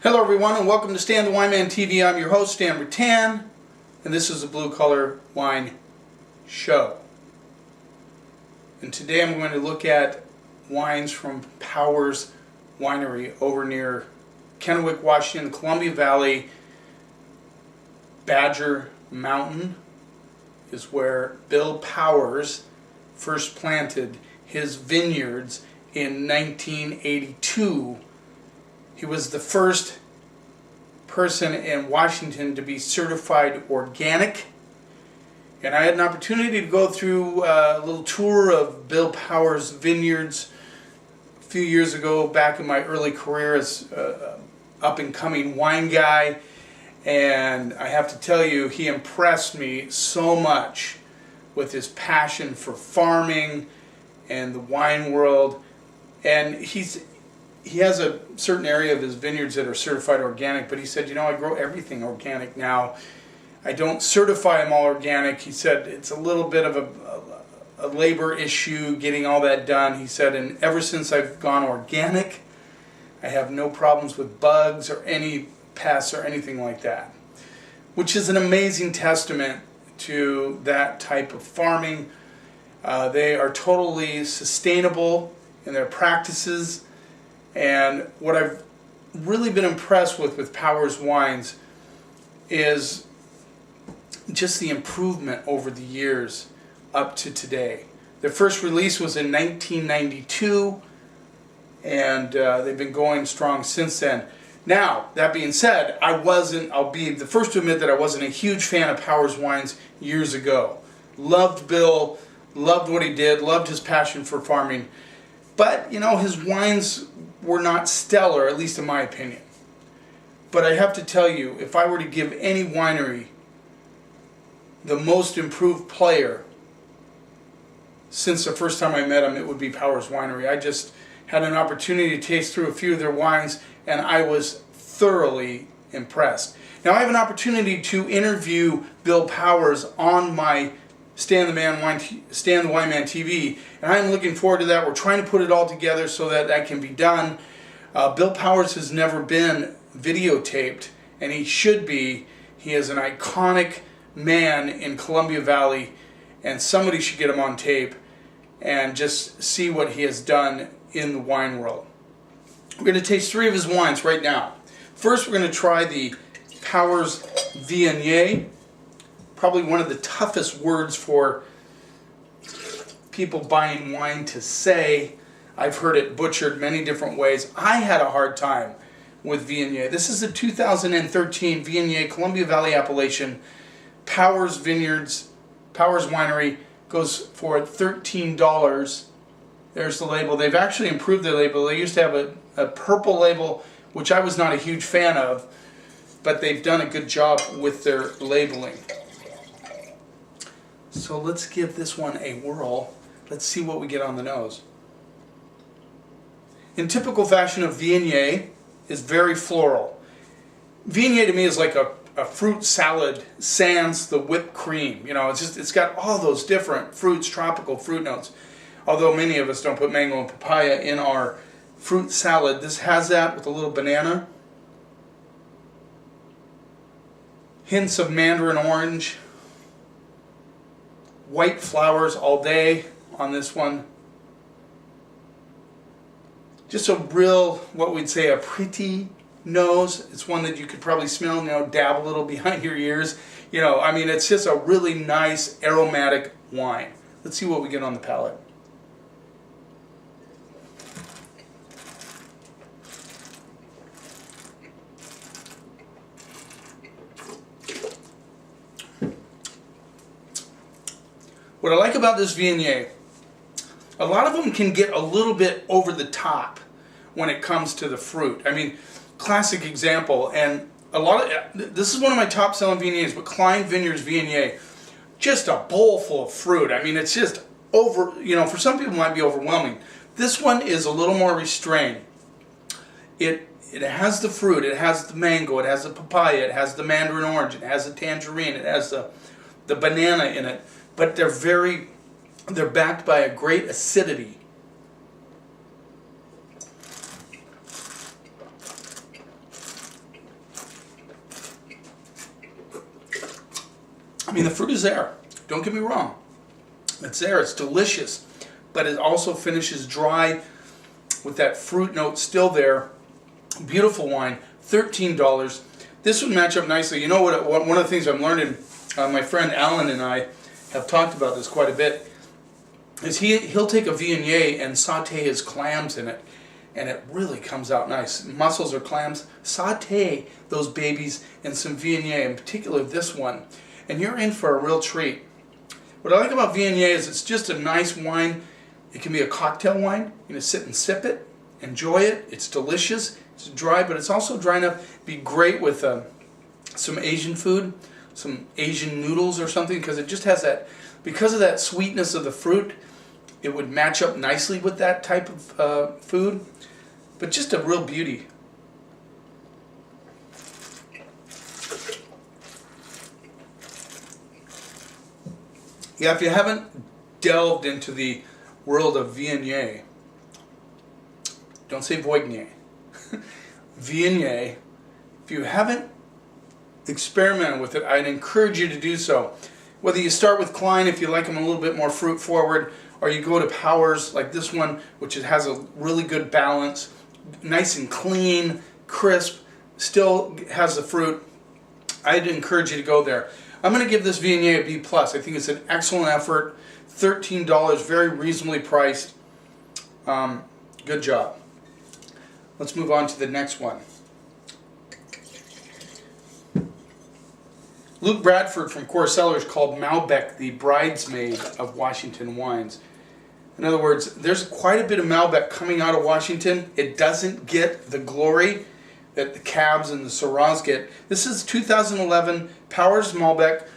Hello everyone and welcome to Stan the Wine Man TV. I'm your host Stan Rattan and this is the Blue Collar Wine Show. And today I'm going to look at wines from Powers Winery over near Kennewick, Washington, Columbia Valley. Badger Mountain is where Bill Powers first planted his vineyards in 1982. He was the first person in Washington to be certified organic. And I had an opportunity to go through a little tour of Bill Powers Vineyards a few years ago, back in my early career as an up-and-coming wine guy. And I have to tell you, he impressed me so much with his passion for farming and the wine world. And he has a certain area of his vineyards that are certified organic, but he said, you know, I grow everything organic now. I don't certify them all organic. He said it's a little bit of a labor issue getting all that done. He said, and ever since I've gone organic, I have no problems with bugs or any pests or anything like that, which is an amazing testament to that type of farming. They are totally sustainable in their practices. And what I've really been impressed with Powers Wines is just the improvement over the years up to today. Their first release was in 1992, and they've been going strong since then. Now, that being said, I'll be the first to admit that I wasn't a huge fan of Powers Wines years ago. Loved Bill, loved what he did, loved his passion for farming. But, you know, his wines were not stellar, at least in my opinion. But I have to tell you, if I were to give any winery the most improved player since the first time I met him, it would be Powers Winery. I just had an opportunity to taste through a few of their wines, and I was thoroughly impressed. Now, I have an opportunity to interview Bill Powers on my Stan the Wine Man TV, and I'm looking forward to that. We're trying to put it all together so that that can be done. Bill Powers has never been videotaped, and he should be. He is an iconic man in Columbia Valley, and somebody should get him on tape and just see what he has done in the wine world. We're going to taste three of his wines right now. First, we're going to try the Powers Viognier. Probably one of the toughest words for people buying wine to say. I've heard it butchered many different ways. I had a hard time with Viognier. This is a 2013 Viognier, Columbia Valley appellation. Powers Vineyards, Powers Winery goes for $13. There's the label. They've actually improved their label. They used to have a purple label, which I was not a huge fan of, but they've done a good job with their labeling. So let's give this one a whirl. Let's see what we get on the nose. In typical fashion of Viognier, is very floral. Viognier to me is like a fruit salad sans the whipped cream. You know, it's got all those different fruits, tropical fruit notes. Although many of us don't put mango and papaya in our fruit salad, this has that with a little banana. Hints of mandarin orange. White flowers all day on this one. Just a real, what we'd say, a pretty nose. It's one that you could probably smell, you know, dab a little behind your ears. You know, I mean, it's just a really nice aromatic wine. Let's see what we get on the palate. What I like about this Viognier, a lot of them can get a little bit over the top when it comes to the fruit. I mean, classic example, and this is one of my top selling Viogniers, but Klein Vineyards Viognier, just a bowl full of fruit. I mean, it's just over, you know, for some people it might be overwhelming. This one is a little more restrained. It has the fruit, it has the mango, it has the papaya, it has the mandarin orange, it has the tangerine, it has the banana in it. But they're backed by a great acidity. I mean, the fruit is there. Don't get me wrong. It's there. It's delicious. But it also finishes dry with that fruit note still there. Beautiful wine. $13. This would match up nicely. You know what? One of the things I'm learning, my friend Alan and I have talked about this quite a bit, is he'll take a Viognier and saute his clams in it, and it really comes out nice. Mussels or clams, saute those babies in some Viognier, in particular this one, and you're in for a real treat. What I like about Viognier is it's just a nice wine. It can be a cocktail wine. You're going to sit and sip it, enjoy it. It's delicious. It's dry, but it's also dry enough to be great with some Asian food, some Asian noodles or something, because it just has that, because of that sweetness of the fruit, it would match up nicely with that type of food. But just a real beauty. Yeah, if you haven't delved into the world of Viognier, don't say Viognier, Viognier, if you haven't experimented with it, I'd encourage you to do so. Whether you start with Klein if you like them a little bit more fruit forward, or you go to Powers like this one, which it has a really good balance, nice and clean, crisp, still has the fruit. I'd encourage you to go there. I'm going to give this Viognier a B+. I think it's an excellent effort. $13, very reasonably priced. Good job. Let's move on to the next one. Luke Bradford from Core Cellars called Malbec the bridesmaid of Washington wines. In other words, there's quite a bit of Malbec coming out of Washington. It doesn't get the glory that the Cabs and the Syrahs get. This is 2011 Powers Malbec,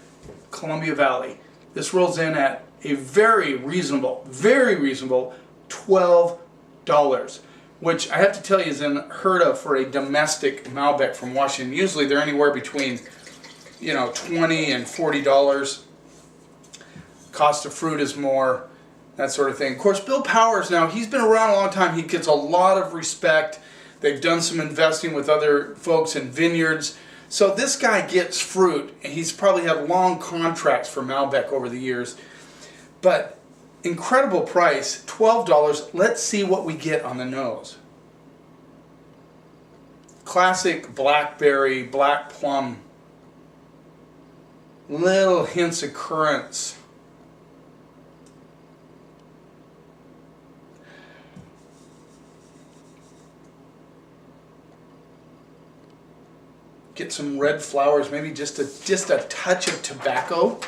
Columbia Valley. This rolls in at a very reasonable $12, which I have to tell you is unheard of for a domestic Malbec from Washington. Usually they're anywhere between, $20 and $40. Cost of fruit is more, that sort of thing. Of course, Bill Powers now, he's been around a long time. He gets a lot of respect. They've done some investing with other folks in vineyards. So this guy gets fruit, and he's probably had long contracts for Malbec over the years. But incredible price, $12. Let's see what we get on the nose. Classic blackberry, black plum. Little hints of currants. Get some red flowers, maybe just a touch of tobacco.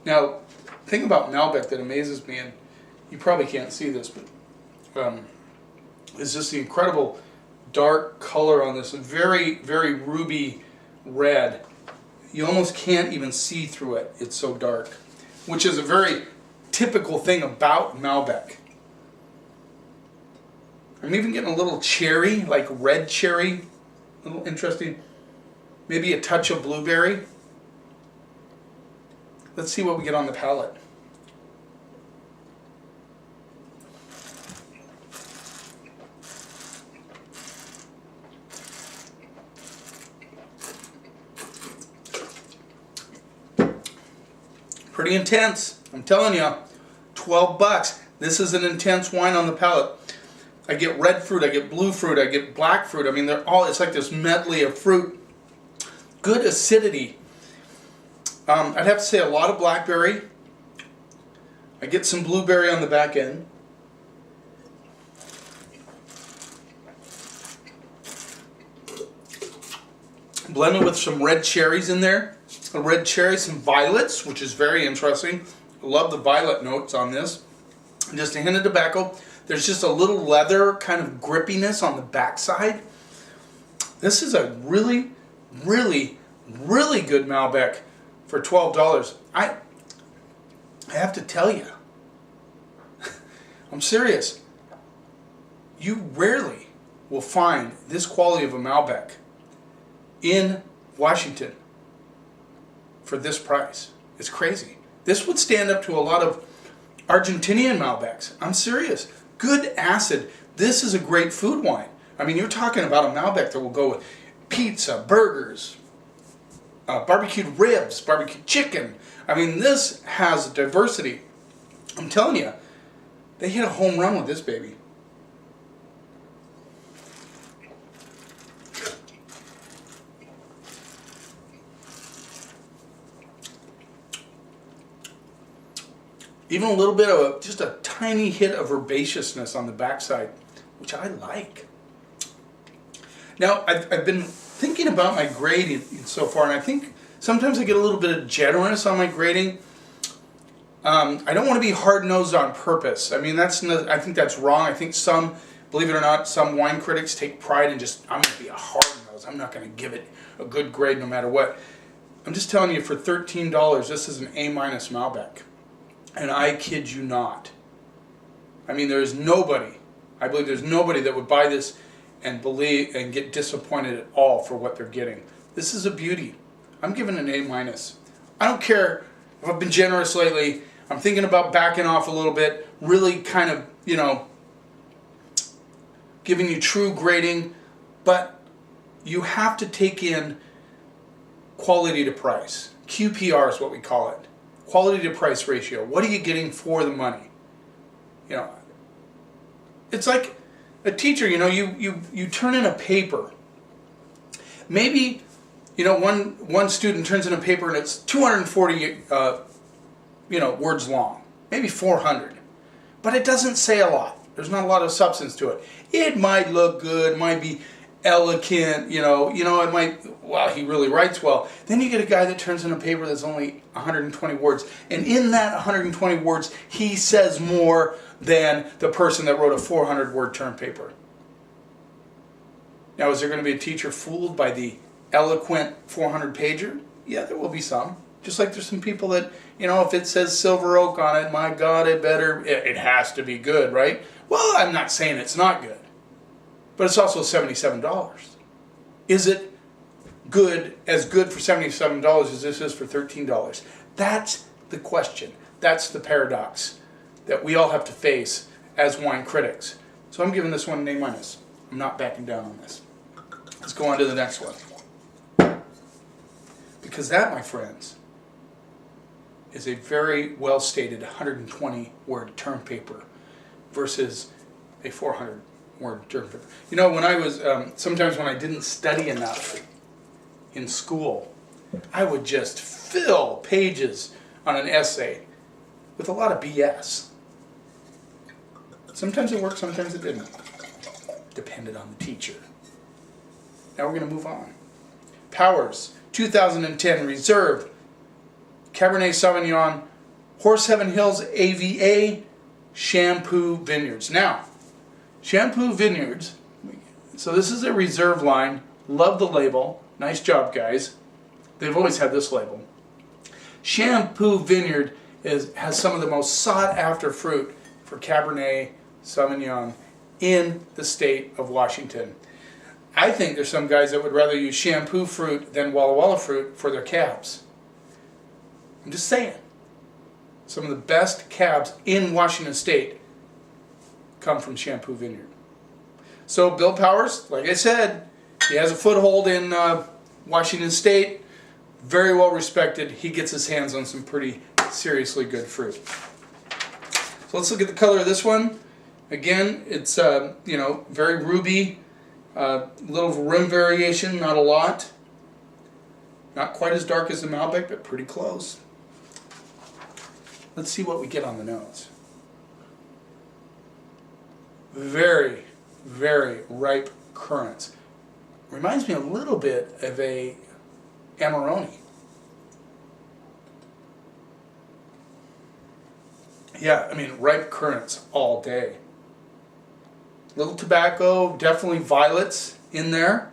Now, the thing about Malbec that amazes me, and you probably can't see this, but is just the incredible dark color on this, very, very ruby red. You almost can't even see through it. It's so dark, which is a very typical thing about Malbec. I'm even getting a little cherry, like red cherry, a little interesting. Maybe a touch of blueberry. Let's see what we get on the palate. Pretty intense. I'm telling you, $12. This is an intense wine on the palate. I get red fruit, I get blue fruit, I get black fruit. I mean, it's like this medley of fruit. Good acidity. I'd have to say a lot of blackberry. I get some blueberry on the back end. Blended with some red cherries in there. A red cherry, some violets, which is very interesting. I love the violet notes on this. Just a hint of tobacco. There's just a little leather kind of grippiness on the backside. This is a really, really, really good Malbec for $12. I have to tell you, I'm serious. You rarely will find this quality of a Malbec in Washington for this price. It's crazy. This would stand up to a lot of Argentinian Malbecs. I'm serious. Good acid. This is a great food wine. I mean, you're talking about a Malbec that will go with pizza, burgers, barbecued ribs, barbecued chicken. I mean, this has diversity. I'm telling you, they hit a home run with this baby. Even a little bit of just a tiny hit of herbaceousness on the backside, which I like. Now, I've been thinking about my grading so far, and I think sometimes I get a little bit generous on my grading. I don't want to be hard-nosed on purpose. I mean, I think that's wrong. I think some, believe it or not, some wine critics take pride in just, I'm going to be a hard-nose. I'm not going to give it a good grade no matter what. I'm just telling you, for $13, this is an A- Malbec. And I kid you not. I mean, there's nobody, I believe there's nobody that would buy this and believe and get disappointed at all for what they're getting. This is a beauty. I'm giving an A-. I don't care if I've been generous lately. I'm thinking about backing off a little bit, really kind of, giving you true grading, but you have to take in quality to price. QPR is what we call it. Quality to price ratio. What are you getting for the money? It's like a teacher, you turn in a paper. Maybe, one student turns in a paper and it's 240, words long. Maybe 400. But it doesn't say a lot. There's not a lot of substance to it. It might look good, might be elegant, it might, wow, he really writes well. Then you get a guy that turns in a paper that's only 120 words. And in that 120 words, he says more than the person that wrote a 400-word term paper. Now, is there going to be a teacher fooled by the eloquent 400-pager? Yeah, there will be some. Just like there's some people that, if it says Silver Oak on it, my God, it has to be good, right? Well, I'm not saying it's not good. But it's also $77. Is it as good for $77 as this is for $13? That's the question. That's the paradox that we all have to face as wine critics. So I'm giving this one an A-. I'm not backing down on this. Let's go on to the next one. Because that, my friends, is a very well-stated 120-word term paper versus a 400-word term paper. When I was, sometimes when I didn't study enough in school, I would just fill pages on an essay with a lot of BS. Sometimes it worked, sometimes it didn't. Depended on the teacher. Now we're going to move on. Powers, 2010 Reserve, Cabernet Sauvignon, Horse Heaven Hills AVA, Champoux Vineyards. Now, Shampoo Vineyards, so this is a Reserve line. Love the label. Nice job, guys. They've always had this label. Shampoo Vineyard has some of the most sought-after fruit for Cabernet Sauvignon in the state of Washington. I think there's some guys that would rather use Shampoo fruit than Walla Walla fruit for their cabs. I'm just saying. Some of the best cabs in Washington State come from Shampoo Vineyard. So Bill Powers, like I said, he has a foothold in Washington State. Very well respected. He gets his hands on some pretty seriously good fruit. So let's look at the color of this one. Again, it's very ruby. Little rim variation, not a lot. Not quite as dark as the Malbec, but pretty close. Let's see what we get on the nose. Very, very ripe currants. Reminds me a little bit of a Amarone. Yeah, I mean, ripe currants all day. Little tobacco, definitely violets in there.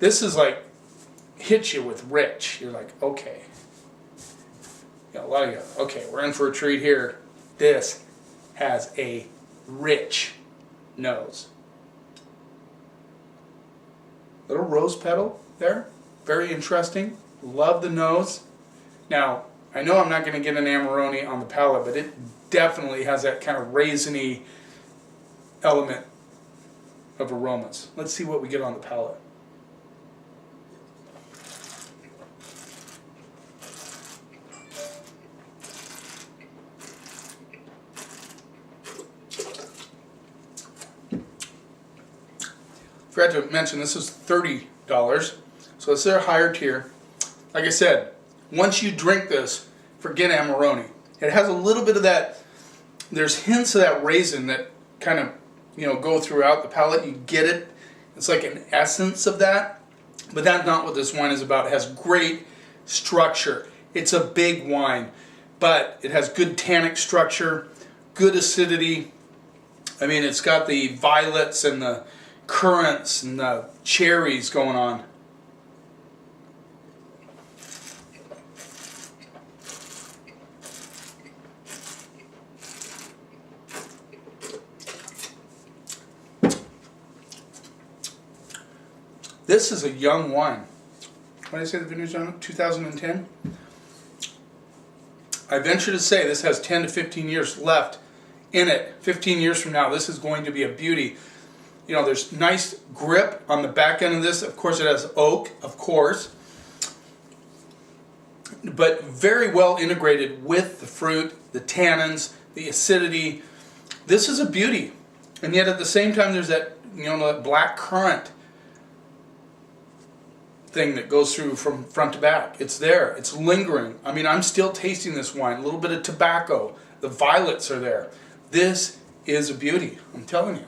This is like, hits you with rich. You're like, okay. A lot of you, okay, we're in for a treat here. This has a rich nose. Little rose petal there. Very interesting. Love the nose. Now, I know I'm not going to get an Amarone on the palate, but it definitely has that kind of raisiny element of aromas. Let's see what we get on the palate. Forgot to mention this is $30. So it's their higher tier. Like I said, once you drink this, forget Amarone. It has a little bit of that, there's hints of that raisin that kind of, go throughout the palate. You get it. It's like an essence of that. But that's not what this wine is about. It has great structure. It's a big wine, but it has good tannic structure, good acidity. I mean, it's got the violets and the currants and the cherries going on. This is a young wine. What did I say the vineyard's on? 2010? I venture to say this has 10 to 15 years left in it. 15 years from now, this is going to be a beauty. There's nice grip on the back end of this. Of course, it has oak, of course. But very well integrated with the fruit, the tannins, the acidity. This is a beauty. And yet at the same time, there's that, that black currant thing that goes through from front to back. It's there. It's lingering. I mean, I'm still tasting this wine. A little bit of tobacco. The violets are there. This is a beauty. I'm telling you.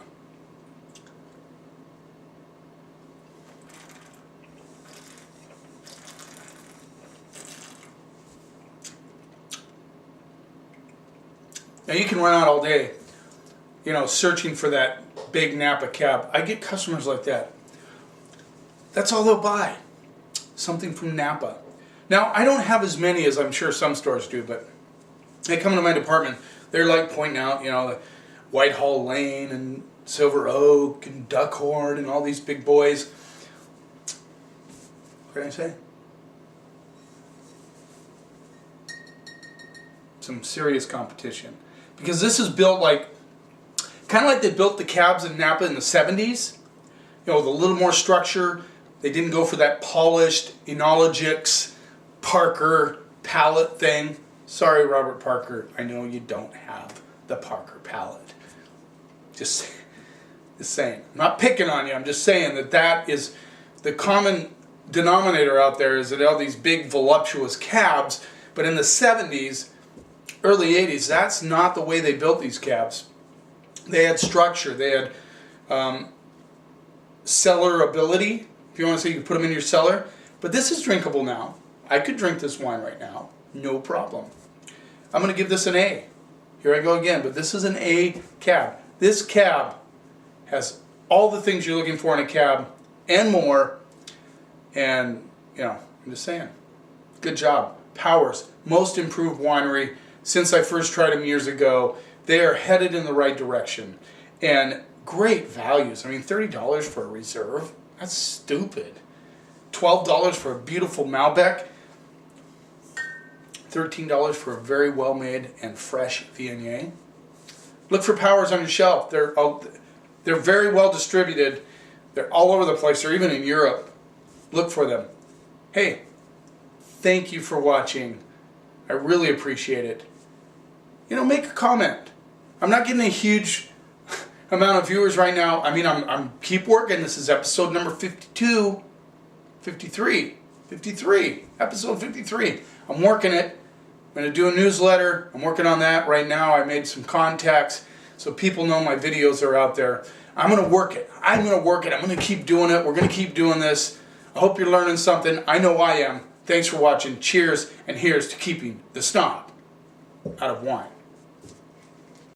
Now you can run out all day, searching for that big Napa cab. I get customers like that. That's all they'll buy. Something from Napa. Now, I don't have as many as I'm sure some stores do, but they come into my department, they're like pointing out, the Whitehall Lane and Silver Oak and Duckhorn and all these big boys. What can I say? Some serious competition. Because this is built kind of like they built the cabs in Napa in the 70s. With a little more structure. They didn't go for that polished enologics Parker palate thing. Sorry, Robert Parker. I know you don't have the Parker palate. Just saying. I'm not picking on you. I'm just saying that is the common denominator out there is that all these big voluptuous cabs. But in the 70s, early 80s, that's not the way they built these cabs. They had structure. They had cellar ability. If you want to say you can put them in your cellar. But this is drinkable now. I could drink this wine right now. No problem. I'm going to give this an A. Here I go again. But this is an A cab. This cab has all the things you're looking for in a cab and more. And, I'm just saying. Good job. Powers. Most improved winery. Since I first tried them years ago, they are headed in the right direction. And great values. I mean, $30 for a reserve. That's stupid. $12 for a beautiful Malbec. $13 for a very well-made and fresh Viognier. Look for Powers on your shelf. They're very well distributed. They're all over the place. They're even in Europe. Look for them. Hey, thank you for watching. I really appreciate it. Make a comment. I'm not getting a huge amount of viewers right now. I mean, I'm keep working. This is episode number 53, episode 53. I'm working it. I'm going to do a newsletter. I'm working on that right now. I made some contacts so people know my videos are out there. I'm going to work it. I'm going to keep doing it. We're going to keep doing this. I hope you're learning something. I know I am. Thanks for watching. Cheers, and here's to keeping the snob out of wine.